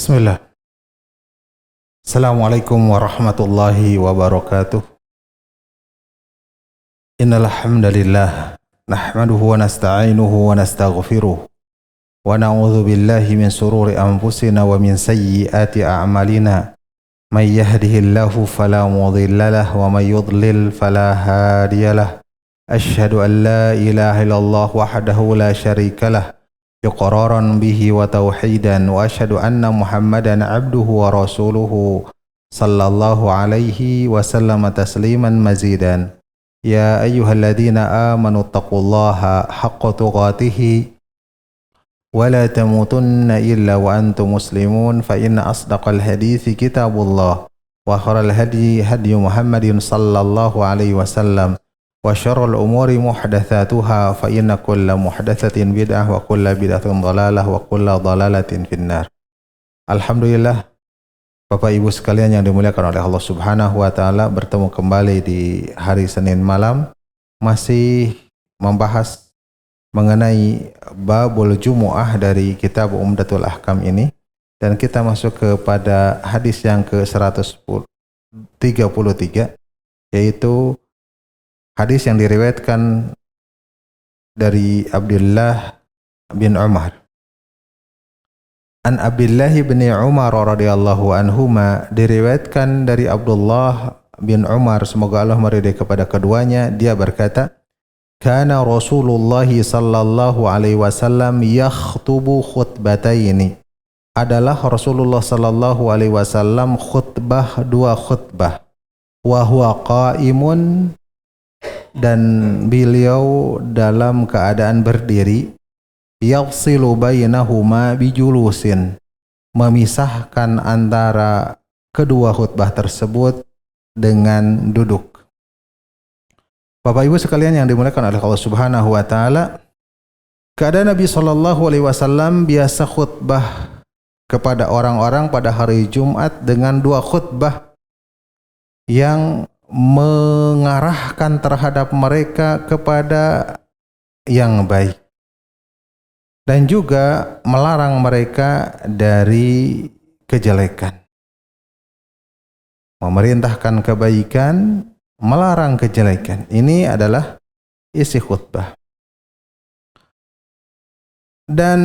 Bismillah. Assalamualaikum warahmatullahi wabarakatuh. Innal hamdalillah nahmaduhu wa nasta'inuhu wa nastaghfiruh wa na'udzu billahi min shururi anfusina wa min sayyiati a'malina. May yahdihillahu fala mudilla lahu wa may yudlil fala hadiyalah. Asyhadu an la ilaha illallah wahdahu la syarika lah iqraran bihi wa tauhidan wa asyhadu anna Muhammadan abduhu wa rasuluhu sallallahu alaihi wasallam tasliman mazidan. Ya ayyuhalladzina amanu taqullaha haqqa tuqatih wa la tamutunna illa wa antum muslimun fa inna asdaqal hadithi kitabullah wa khairal hadi hadi Muhammadin sallallahu alaihi wasallam wa syarrul umuri muhdatsatuha fa inna kulla muhdatsatin bid'ah wa kulla bid'atin dhalalah wa kulla dhalalatin finnar. Alhamdulillah, Bapak Ibu sekalian yang dimuliakan oleh Allah Subhanahu wa taala, bertemu kembali di hari Senin malam masih membahas mengenai babul Jumu'ah dari kitab Umdatul Ahkam ini, dan kita masuk kepada hadis yang ke-133, yaitu hadis yang diriwayatkan dari Abdullah bin Umar. An Abdullah bin Umar radhiyallahu anhuma, diriwayatkan dari Abdullah bin Umar, semoga Allah meridai kepada keduanya, dia berkata, kana Rasulullah sallallahu alaihi wasallam yakhtubu khutbataini. Adalah Rasulullah sallallahu alaihi wasallam khutbah dua khutbah. Wa huwa qaimun, dan beliau dalam keadaan berdiri, yafsilu bainahuma bijulusin, memisahkan antara kedua khutbah tersebut dengan duduk. Bapak Ibu sekalian yang dimuliakan oleh Allah Subhanahu wa taala, keadaan Nabi sallallahu alaihi wasallam biasa khutbah kepada orang-orang pada hari Jumat dengan dua khutbah yang mengarahkan terhadap mereka kepada yang baik dan juga melarang mereka dari kejelekan. Memerintahkan kebaikan, melarang kejelekan. Ini adalah isi khutbah. Dan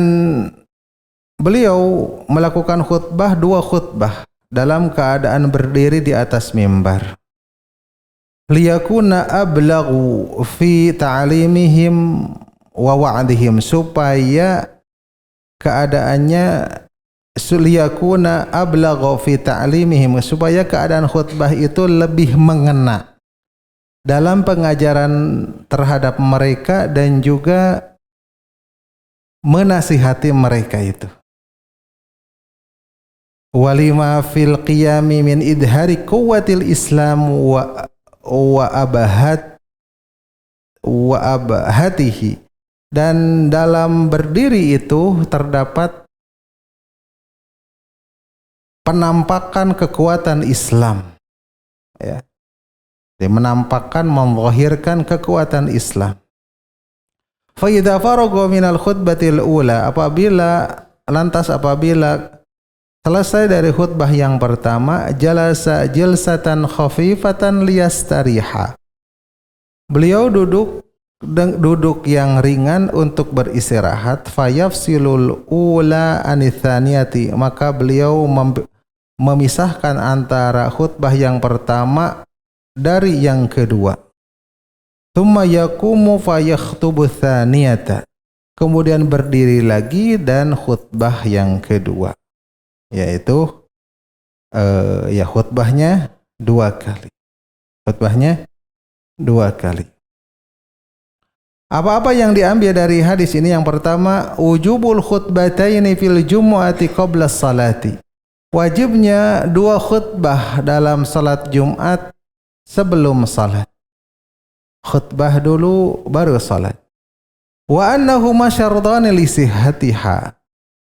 beliau melakukan khutbah, dua khutbah dalam keadaan berdiri di atas mimbar. Liyakuna ablaghu fi ta'limihim wa wa'dihim, supaya keadaannya liyakuna ablaghu fi ta'limihim, supaya keadaan khutbah itu lebih mengena dalam pengajaran terhadap mereka dan juga menasihati mereka itu. Walima fil qiyami min idhari quwwatil Islam wa abahatihi, dan dalam berdiri itu terdapat penampakan kekuatan Islam, ya, menampakkan, memzahirkan kekuatan Islam. Fa idza faragha minal khutbatil ula, apabila selesai dari khutbah yang pertama, jalasa jalsatan khafifatan liyastariha, beliau duduk yang ringan untuk beristirahat. Fayafsilul ula anithaniyati, maka beliau memisahkan antara khutbah yang pertama dari yang kedua. Tsumma yaqumu fayakhtubu tsaniyata, kemudian berdiri lagi dan khutbah yang kedua, yaitu khutbahnya dua kali. Apa-apa yang diambil dari hadis ini? Yang pertama, wujubul khutbataini fil jumu'ati qabla salati, wajibnya dua khutbah dalam salat Jumat sebelum salat. Khutbah dulu baru salat. Wa annahuma syartani li sihhatiha,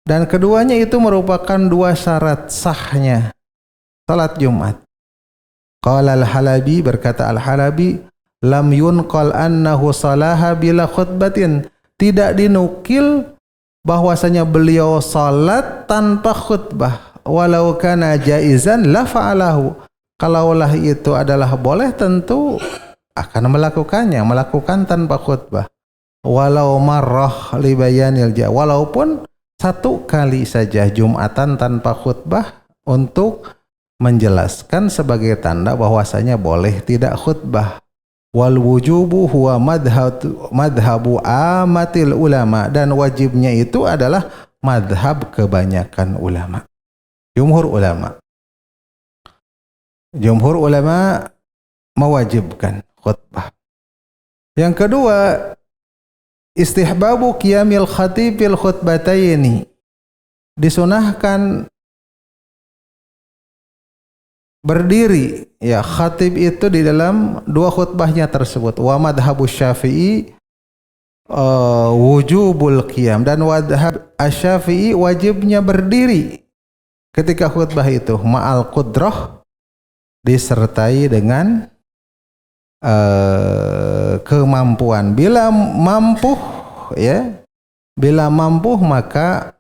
dan keduanya itu merupakan dua syarat sahnya salat Jumat. Qala al-Halabi, berkata al-Halabi, lam yunqal annahu salaha bila khutbatin, tidak dinukil bahwasanya beliau salat tanpa khutbah. walau kana jaizan la fa'alahu. Kalaulah itu adalah boleh tentu akan melakukan tanpa khutbah. Walau marrah li bayanil walaupun satu kali saja Jumatan tanpa khutbah untuk menjelaskan sebagai tanda bahwasanya boleh tidak khutbah. Wal wujubu huwa madhabu amatil ulama, dan wajibnya itu adalah madhab kebanyakan ulama. Jumhur ulama mewajibkan khutbah. Yang kedua, istihbabu qiyamil khatib fil khutbataini. Disunahkan berdiri ya khatib itu di dalam dua khutbahnya tersebut. Wa madhabu Syafi'i wujubul qiyam, dan madhab Asy-Syafi'i wajibnya berdiri ketika khutbah itu ma'al qudrah, disertai dengan kemampuan. Bila mampu maka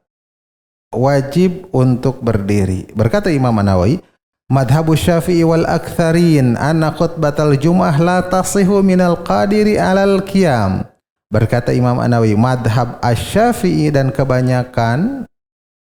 wajib untuk berdiri. Berkata Imam An-Nawawi, madhabu Syafi'i wal aktsarin anna khutbatal jum'ah la tasihu minal qadiri alal qiyam. Berkata Imam An-Nawawi, madhab Asy-Syafi'i dan kebanyakan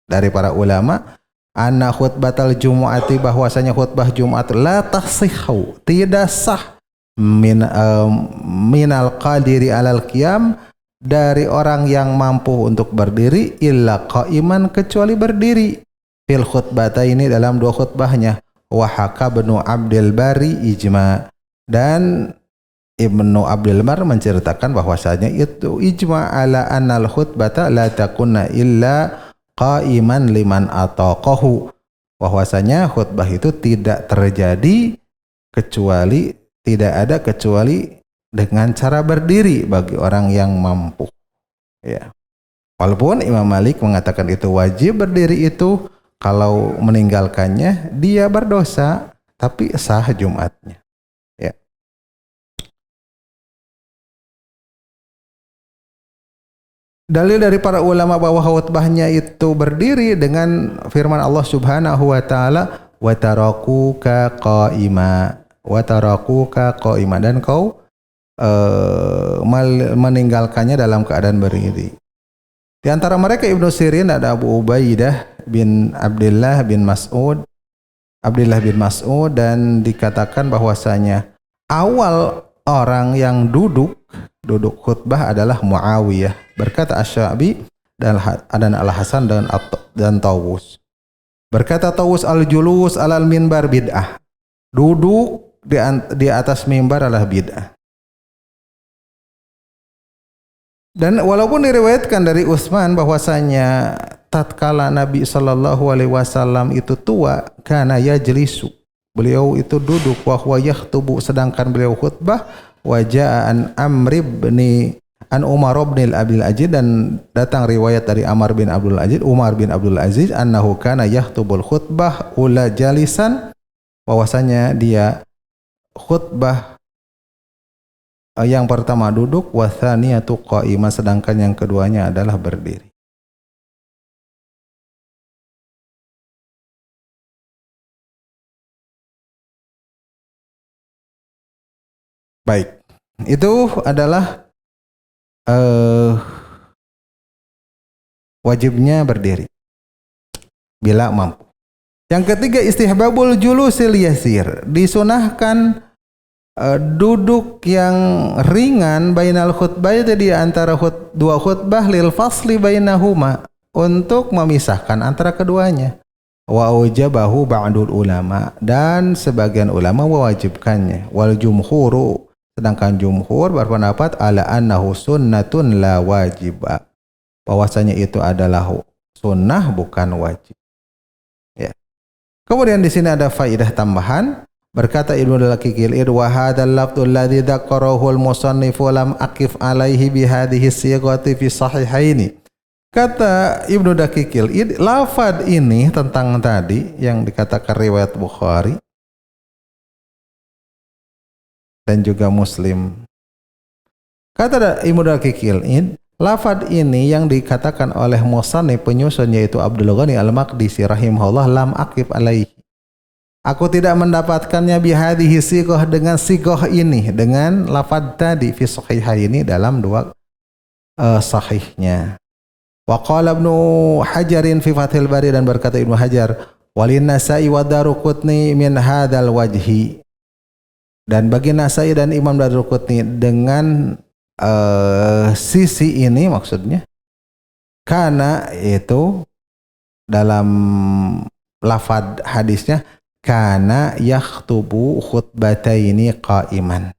dari para ulama, anna khutbatal jumu'ati, bahwasanya khutbah Jumat la tasihu, tidak sah minal qadiri alal qiyam, dari orang yang mampu untuk berdiri, illa qa'iman, kecuali berdiri, fil khutbataini, dalam dua khutbahnya. Wa haka Ibnu Abdul Bari ijma, dan Ibnu Abdul Bar menceritakan bahwasanya itu ijma ala annal khutbata la takunna illa qa'iman liman ataqahu, bahwasanya khutbah itu tidak terjadi kecuali, tidak ada kecuali dengan cara berdiri bagi orang yang mampu. Ya. Walaupun Imam Malik mengatakan itu wajib berdiri, itu kalau meninggalkannya dia berdosa, tapi sah Jumatnya. Ya. Dalil dari para ulama bahwa khutbahnya itu berdiri dengan firman Allah Subhanahu wa taala, wa tarakuka qa'ima, dan kau meninggalkannya dalam keadaan berdiri. Di antara mereka Ibnu Sirin ada Abu Ubaidah bin Abdullah bin Mas'ud, dan dikatakan bahwasanya awal orang yang duduk khutbah adalah Muawiyah. Berkata Asy-Sya'bi dan Al-Hasan dan Tawus. Berkata Tawus, al-julus alal minbar bid'ah. Duduk di atas mimbar adalah bid'ah. Dan walaupun diriwayatkan dari Utsman bahwasanya tatkala Nabi sallallahu alaihi wasallam itu tua, kana yajlisu, beliau itu duduk, wa huwa yakhtubu, sedangkan beliau khutbah, wa jaa an Umar bin Abdul Aziz, dan datang riwayat dari Umar bin Abdul Aziz annahu kana yakhtubul khutbah ula jalisan, bahwasanya dia khutbah yang pertama duduk, wa tsaniyatu qa'imah, sedangkan yang keduanya adalah berdiri. Baik, itu adalah wajibnya berdiri bila mampu. Yang ketiga, istihbabul julusil yasir, disunahkan duduk yang ringan bainal khutbah, di antara dua khutbah, lil fasli bainahuma, untuk memisahkan antara keduanya. Wa ujabahu ba'dul ulama, dan sebagian ulama mewajibkannya. Wal jumhuru, sedangkan jumhur berpendapat ala annahu sunnatun la wajibah, bahwasanya itu adalah sunnah bukan wajib. Ya. Kemudian di sini ada faidah tambahan. Berkata Ibnu Daqiqil Id, wa hadzal lafdzu alladzi dzakarahu al-musannif lam aqif alaihi bi hadhihi sighati fi sahihaini. Kata Ibnu Daqiqil Id, lafaz ini tentang tadi yang dikatakan riwayat Bukhari dan juga Muslim. Kata Ibnu Daqiqil Id, Lafad ini yang dikatakan oleh musannif penyusun yaitu Abdul Ghani Al-Maqdisi rahimahullah, lam aqif alaihi. Aku tidak mendapatkannya bihadhihi sighah, dengan sighah ini, dengan lafad tadi fi sahihaini dalam dua sahihnya. Wa qala Ibnu Hajarin fi Fathil Bari, dan berkata Ibnu Hajar, walin Nasa'i wa Daruqutni min hadzal wajhi, dan bagi Nasa'i dan Imam Daruqutni dengan sisi ini, maksudnya karena itu dalam lafad hadisnya kana yakhtubu khutbataini qa'iman,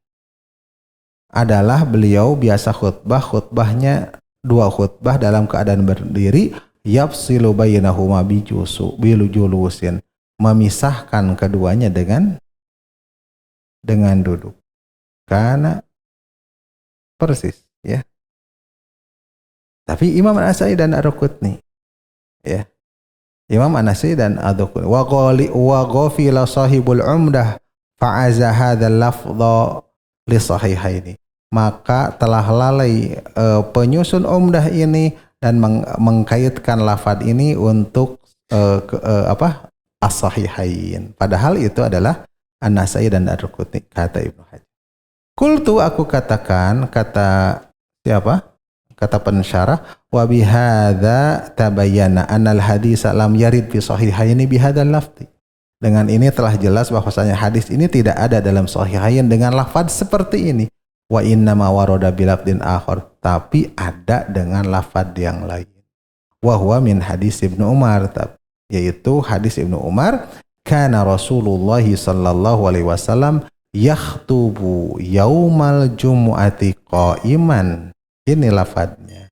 adalah beliau biasa khutbahnya dua khutbah dalam keadaan berdiri, yafsilu bainahuma bijulusin, memisahkan keduanya dengan duduk. Karena persis, ya. Tapi Imam An-Nasa'i dan Ad-Darqutni, ya. Imam An-Nasa'i dan Ad-Darqutni wa ghafila sahibul umdah fa'aza hadzal lafdha li sahihaini, maka telah lalai penyusun umdah ini dan mengkaitkan lafaz ini untuk as-sahihain, padahal itu adalah An-Nasa'i dan Ad-Darqutni, kata Ibnu Hajar. Qultu, aku katakan, kata siapa? Kata pensyarah, wa bihadza tabayyana annal hadits lam yarid fi sahihaini bihadzal lafzi. Dengan ini telah jelas bahwasanya hadis ini tidak ada dalam sahihain dengan lafaz seperti ini. Wa inna ma warada bilafdin akhar, tapi ada dengan lafaz yang lain. Wa huwa min hadis Ibnu Umar, yaitu hadis Ibnu Umar, kana Rasulullah sallallahu alaihi wasallam yakhtubu yaumal jumu'ati qa'iman. Ini lafadznya.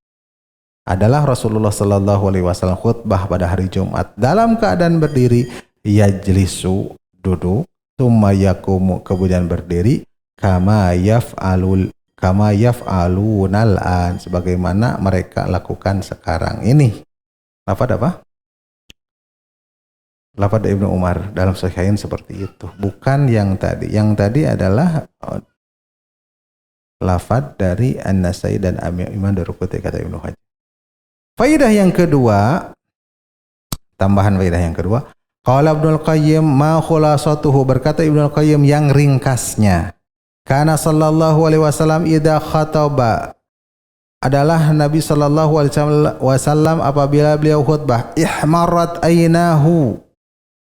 Adalah Rasulullah sallallahu alaihi wasallam khutbah pada hari Jumat dalam keadaan berdiri, yajlisu, duduk, tsumma yaqumu, kemudian berdiri, kama yaf'alunal an, sebagaimana mereka lakukan sekarang ini. Lafadz apa? Lafadz Ibnu Umar dalam Sahihain seperti itu, bukan yang tadi. Yang tadi adalah lafadz dari An-Nasa'i dan Imam Daruqutni, kata Ibnu Hajar. Faidah yang kedua, tambahan faidah yang kedua, qala Ibnul Qayyim ma khulasatuhu, berkata Ibnul Qayyim yang ringkasnya, kana sallallahu alaihi wasallam idza khataba, adalah Nabi sallallahu alaihi wasallam apabila beliau khutbah, ihmarat ainahu,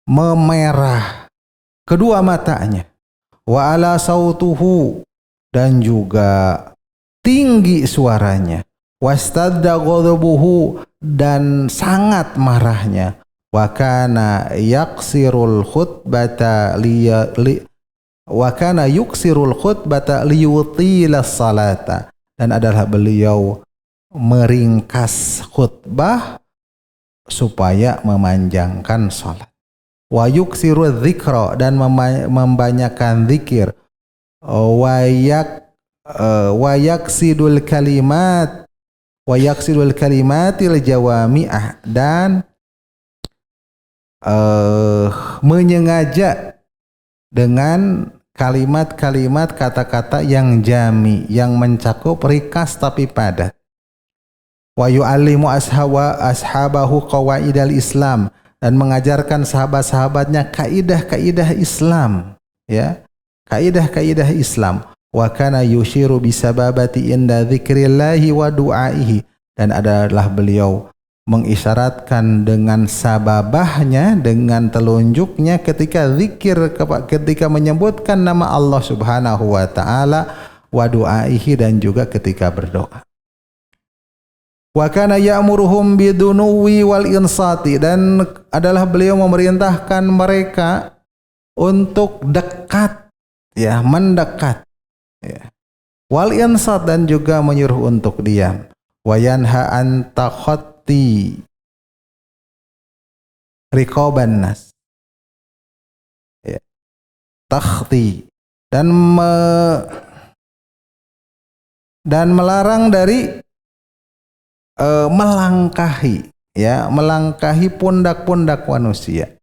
memerah kedua matanya, wa ala sautuhu, dan juga tinggi suaranya, wastadda ghadabuhu, dan sangat marahnya, wa kana yaksirul khutbata liyutila salata, dan adalah beliau meringkas khutbah supaya memanjangkan salat, wa yuksiru dzikra, dan membanyakkan zikir, wa yaksidul kalimatil jawami'ah, dan menyengaja dengan kalimat-kalimat, kata-kata yang jami, yang mencakup, ringkas tapi padat. Wa yu'allimu ashabahu qawaidal Islam, dan mengajarkan sahabat-sahabatnya kaidah-kaidah Islam, ya, kaidah-kaidah Islam. Wa kana yushiru bisababati inda dzikrillahi wa du'aihi, dan adalah beliau mengisyaratkan dengan sababahnya, dengan telunjuknya ketika zikir, ketika menyebutkan nama Allah Subhanahu wa taala, wa du'aihi, dan juga ketika berdoa. Wa kana ya'muruhum bidunuwi wal insati, dan adalah beliau memerintahkan mereka untuk dekat, ya, mendekat, ya. Wal insat, dan juga menyuruh untuk diam. Wa yanha an takhatti riqaban nas, ya, takhti, dan melarang dari melangkahi, ya, melangkahi pundak-pundak manusia.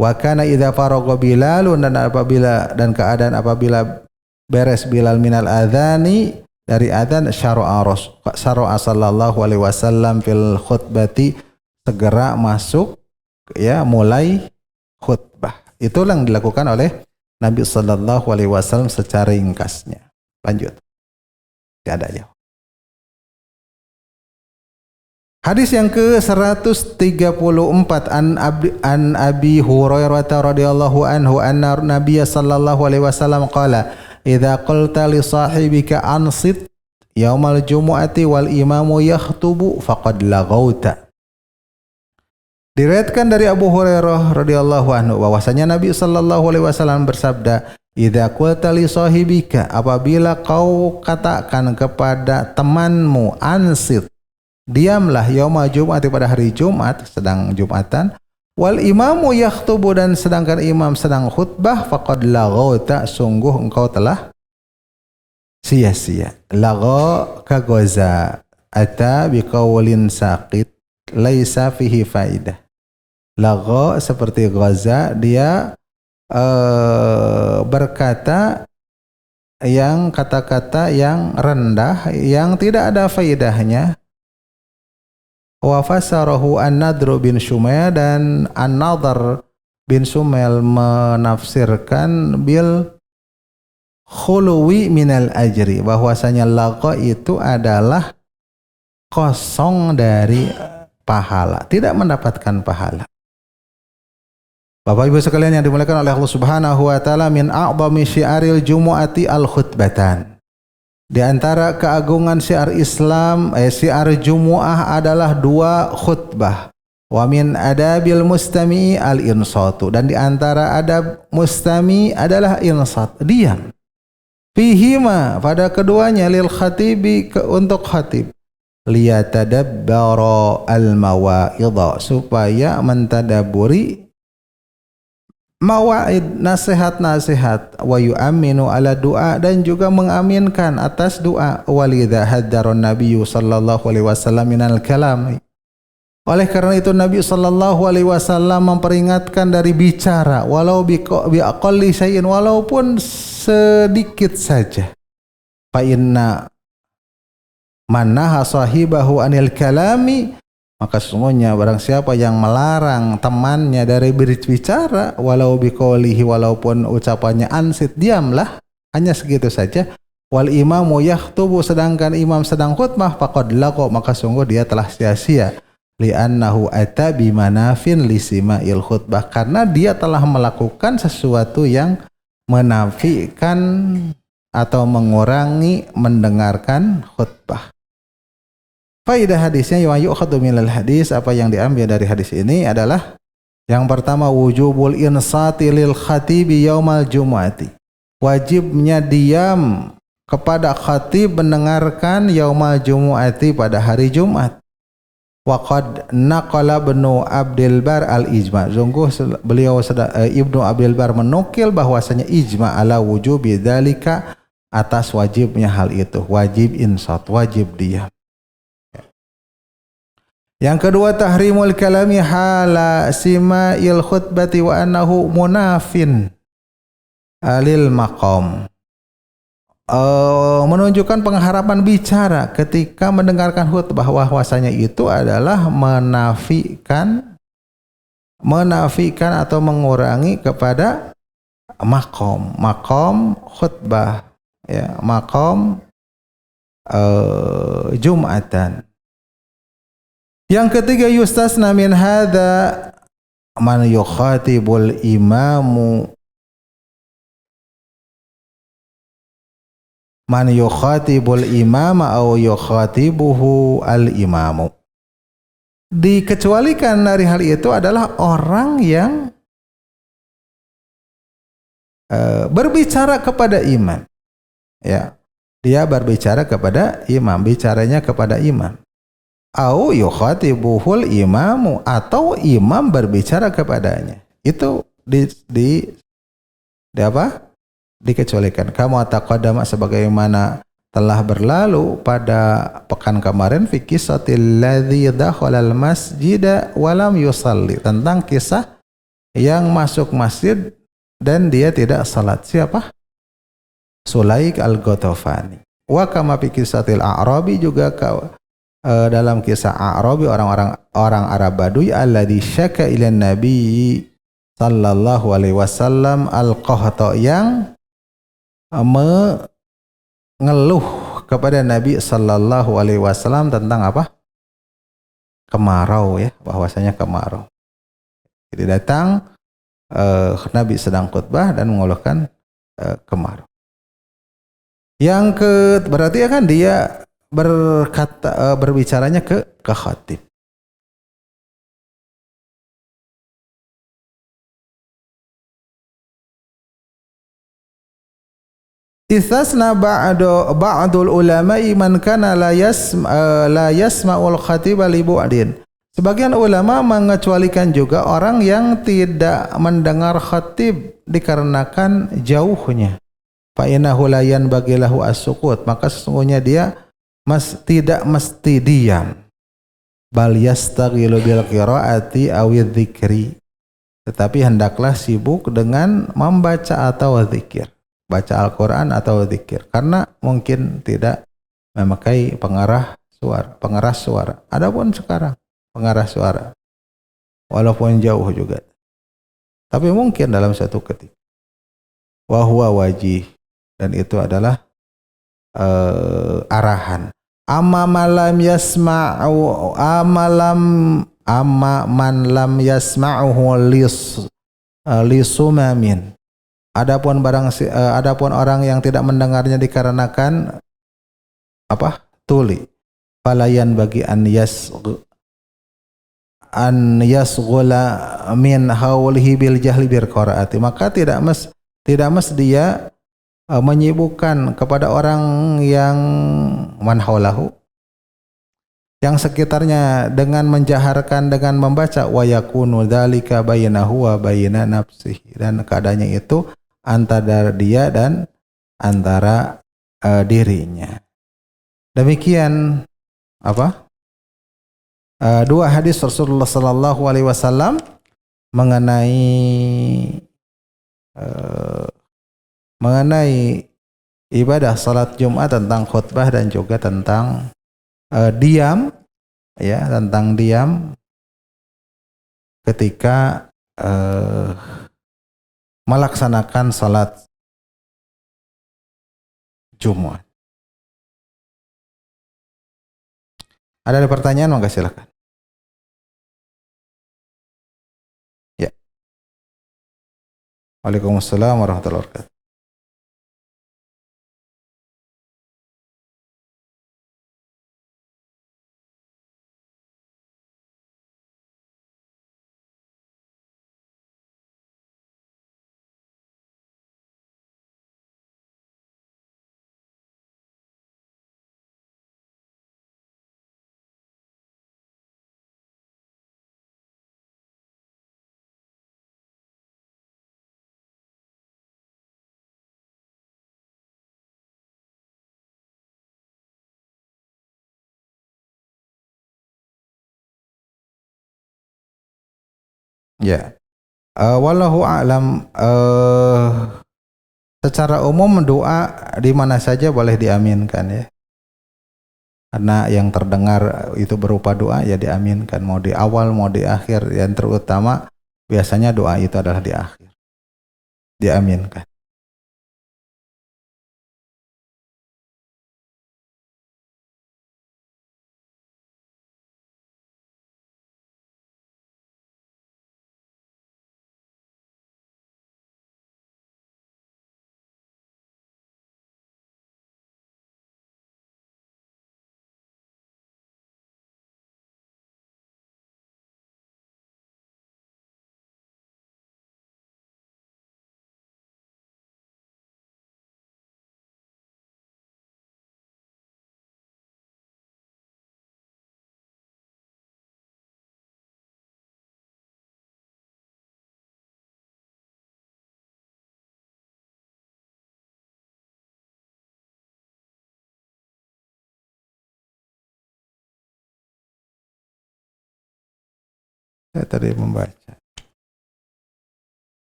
Wa kana idza faragha Bilalun, dan keadaan apabila beres Bilal minal adzani dari adzan syara'a sallallahu alaihi wasallam fil khutbati, segera masuk ya mulai khutbah. Itulah yang dilakukan oleh Nabi sallallahu alaihi wasallam secara ringkasnya. Lanjut. Tidak ada jauh. Hadis yang ke-134 an Abi Hurairah radhiyallahu anhu anna Nabiy sallallahu alaihi wasallam qala idza qulta li sahibika ansit yaumal jumu'ati wal imamu yakhutubu faqad laghauta. Diriwayatkan dari Abu Hurairah radhiyallahu anhu bahwasanya Nabi sallallahu alaihi wasallam bersabda, idza qulta li sahibika, apabila kau katakan kepada temanmu, ansit, diamlah, yaumul jum'ati, pada hari Jumat, sedang Jumatan, wal imamu yakhutubu, dan sedangkan imam sedang khutbah, faqad laghauta, sungguh engkau telah sia-sia. Lagha kagoza ata biqaulin saqit laisa fihi faidah. Lagha seperti ghaza, dia berkata yang kata-kata yang rendah yang tidak ada faidahnya. Wa fasarahu An-Nadr bin Shumayl, dan An-Nadr bin Shumayl menafsirkan bil khuluwi minal ajri, bahwasanya lagha itu adalah kosong dari pahala, tidak mendapatkan pahala. Bapak Ibu sekalian yang dimuliakan oleh Allah Subhanahu wa taala, min a'dhami syiaril jumu'ati al-khutbatan. Di antara keagungan syiar Islam, syiar Jumu'ah adalah 2 khutbah. Wa min adabil mustami'i al-insatu, dan di antara adab mustami adalah insat, diam. Fihima, pada keduanya, lil khatibi, untuk khatib, liyatadabbara al-mawa'idha, supaya mentadaburi mawaid, nasihat-nasihat, wa yu'aminu ala doa, dan juga mengaminkan atas doa. Walidha haddaron nabiyyu sallallahu alaihi wasallam minal kalam. Oleh karena itu Nabi sallallahu alaihi wasallam memperingatkan dari bicara, walau biaqalli syai'in, walaupun sedikit saja. Fa inna man naha sahibahu anil kalami, maka sesungguhnya barang siapa yang melarang temannya dari berbicara, walau biqaulihi, walaupun ucapannya ansit, diamlah, hanya segitu saja. Wal imamu yakhutubu, sedangkan imam sedang khutbah, faqad lagha, maka sungguh dia telah sia-sia. Li'annahu ata bimanafin lisima'il khutbah, karena dia telah melakukan sesuatu yang menafikan atau mengurangi mendengarkan khutbah. Faidah hadisnya, yu'khadhu minal hadis, apa yang diambil dari hadis ini adalah yang pertama, wujubul insati lil khatibi yaumal jumu'ati, wajibnya diam kepada khatib mendengarkan yaumal jumu'ati, pada hari Jumat. Waqad naqala Ibnu Abdul Bar al-ijma, sungguh beliau Ibnu Abdul Bar menukil bahwasanya ijma ala wujubi dzalika, atas wajibnya hal itu, wajib insat, wajib diam. Yang kedua, tahrimul kalami hala sima'il khutbati wa annahu munafin lil maqam. Menunjukkan pengharapan bicara ketika mendengarkan khutbah, bahwasanya itu adalah menafikan atau mengurangi kepada makom khutbah, ya, makom Jumatan. Yang ketiga, yustasna min hadza man yukhatibul imamu, man yukhatibul imama au yukhatibuhu al imamu. Dikecualikan dari hal itu adalah orang yang berbicara kepada imam, ya, dia berbicara kepada imam, bicaranya kepada imam. Au yukhatibuhul imamu, atau imam berbicara kepadanya. Itu dikecualikan. Kamu taqaddama, sebagaimana telah berlalu pada pekan kemarin, fi qisatil ladzi dakhalal masjida wa lam yusalli, tentang kisah yang masuk masjid dan dia tidak salat. Siapa? Sulaik al-Ghatafani. Wa kama fi kisatil A'rabi juga dalam kisah A'rabi orang Arab Baduy alladzi syaka ila Nabi sallallahu alaihi wasallam al-qahta yang mengeluh kepada Nabi sallallahu alaihi wasallam tentang apa? Kemarau ya, bahwasanya kemarau. Jadi datang Nabi sedang khutbah dan mengeluhkan kemarau. Berarti kan dia berbicaranya ke khatib. Istasna ba'dul ulama'i man kana la yasma'ul khatiba li bu'din. Sebagian ulama mengecualikan juga orang yang tidak mendengar khatib dikarenakan jauhnya. Fa innahu la yanbaghi lahu as-sukut, maka sesungguhnya dia tidak mesti diam. Bal yastaghilu bil qiraati aw dzikri. Tetapi hendaklah sibuk dengan membaca atau zikir. Baca Al-Quran atau zikir, karena mungkin tidak memakai pengeras suara. Adapun sekarang pengeras suara, walaupun jauh juga, tapi mungkin dalam satu ketika. Wa huwa wajih, dan itu adalah arahan. Amma man lam yasma'uhu lisumamin. Adapun orang yang tidak mendengarnya dikarenakan apa? Tuli. Falayan bagi an yasghula min haulihi bil jahli bir qiraati. Maka tidak mesti dia menyibukkan kepada orang yang manhaulahu, yang sekitarnya dengan menjaharkan dengan membaca, wa yakunu dzalika bainahu wa baina nafsihi, dan keadaannya itu antara dia dan antara dirinya. Demikian dua hadis Rasulullah sallallahu alaihi wasallam mengenai ibadah salat Jumat, tentang khutbah dan juga tentang diam, ya, tentang diam ketika melaksanakan salat Jumat. Ada pertanyaan, maka silakan. Ya. Waalaikumsalam warahmatullahi wabarakatuh. Ya. Wallahu a'lam. Secara umum doa di mana saja boleh diaminkan, ya. Karena yang terdengar itu berupa doa, ya diaminkan, mau di awal mau di akhir. Yang terutama biasanya doa itu adalah di akhir, diaminkan. Saya tadi membaca.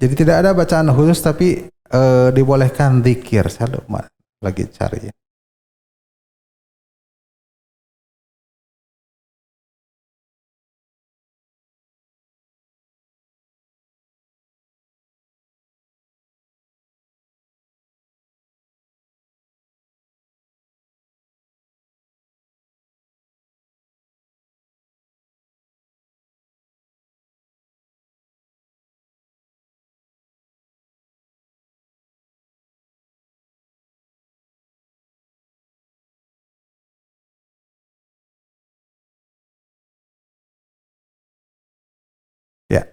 Jadi tidak ada bacaan khusus, tapi dibolehkan zikir. Saya lupa lagi cari. Ya,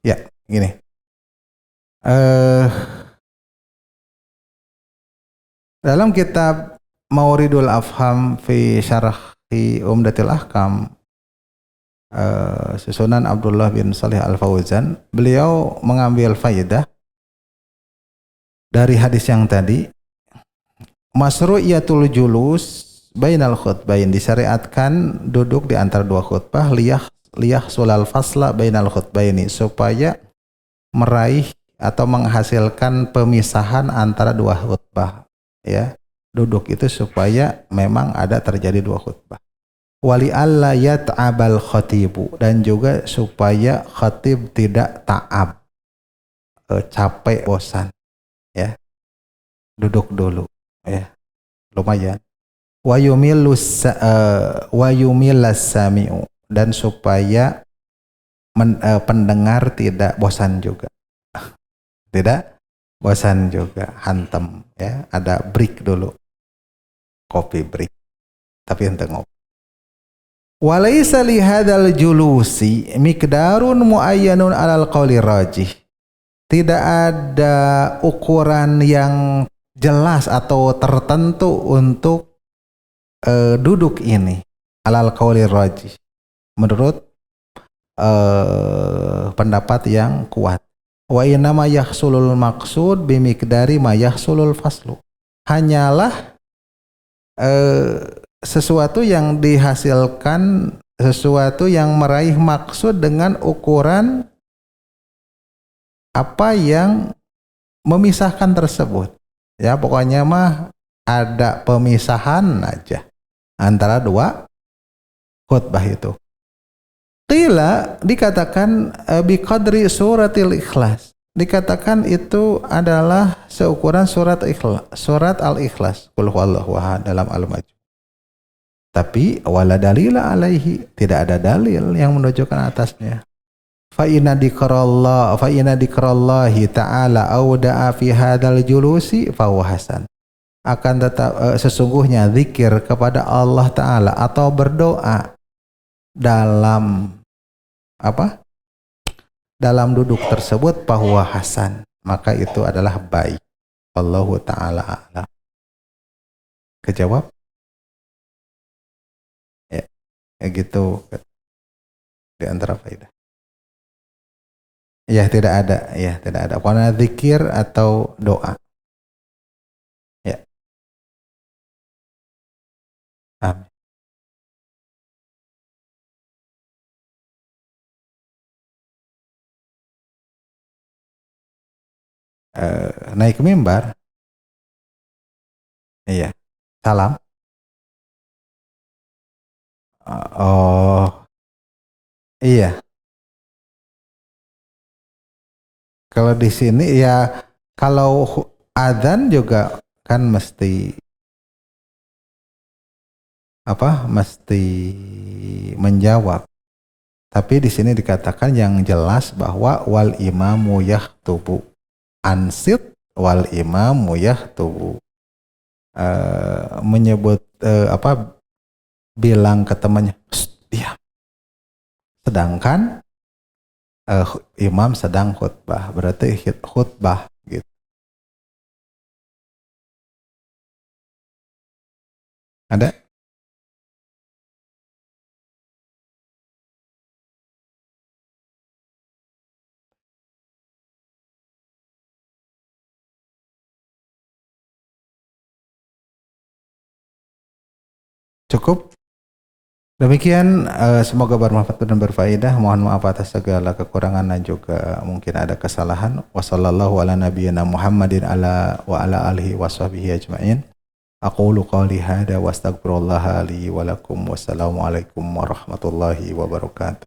ya, gini. Eh Dalam kitab Mauridul Afham fi Syarhi Umdatil Ahkam, susunan Abdullah bin Salih Al-Fauzan, beliau mengambil faidah dari hadis yang tadi, masru'iyatul julus bainal khutbain, disyariatkan duduk di antara dua khutbah, liyah sulal fasla bainal khutbaini, supaya meraih atau menghasilkan pemisahan antara dua khutbah, ya. Duduk itu supaya memang ada terjadi dua khutbah. Wali alla yat'abal khatibu, dan juga supaya khatib tidak ta'ab, capek, bosan, ya. Duduk dulu, ya. Lumayan. Wa yumillas sami'u, dan supaya pendengar tidak bosan juga. Tidak bosan juga, hantem, ya. Ada break dulu. Kopi break. Tapi ente ngopi. Walaysa li hadzal julusi miqdarun muayyanun alal qawli rajih. Tidak ada ukuran yang jelas atau tertentu untuk duduk ini alal qawli rajih, menurut pendapat yang kuat. Wa inna ma yahsulul maqsud bimiqdari ma yahsulul faslu. Hanyalah sesuatu yang dihasilkan, sesuatu yang meraih maksud dengan ukuran apa yang memisahkan tersebut. Ya, pokoknya mah ada pemisahan aja antara dua khutbah itu. Qila, dikatakan biqadri suratil ikhlas. Dikatakan itu adalah seukuran surat ikhlas, surat al-ikhlas. Qul huwallahu ahad dalam al-majmu. Tapi wala dalila alaihi, tidak ada dalil yang menunjukkan atasnya. Fa inna dikrallahi ta'ala auda'a fi hadzal julusi fa huwa hasan. Akan tetap sesungguhnya zikir kepada Allah Ta'ala atau berdoa dalam apa? Dalam duduk tersebut bahwa hasan, maka itu adalah baik. Allahu Ta'ala a'lam. Kejawab? Ya, ya gitu di antara faedah. Ya, tidak ada, ya tidak ada. Karena zikir atau doa. Ya, amin. Naik ke mimbar, iya. Salam. Oh, iya. Kalau di sini ya, kalau adzan juga kan mesti apa? Mesti menjawab. Tapi di sini dikatakan yang jelas bahwa wal imamu yahtubu, ansit wal imamu yahtubu, menyebut apa? Bilang ke temannya, diam. Sedangkan imam sedang khutbah, berarti khutbah gitu. Ada? Cukup? Demikian, semoga bermanfaat dan berfaedah. Mohon maaf atas segala kekurangan dan juga mungkin ada kesalahan. Wassallallahu ala nabiyyina Muhammadin ala wa ala alihi washabihi ajma'in. Aqulu qawli hadza wa astaghfirullah li wa lakum. Wassalamualaikum warahmatullahi wabarakatuh.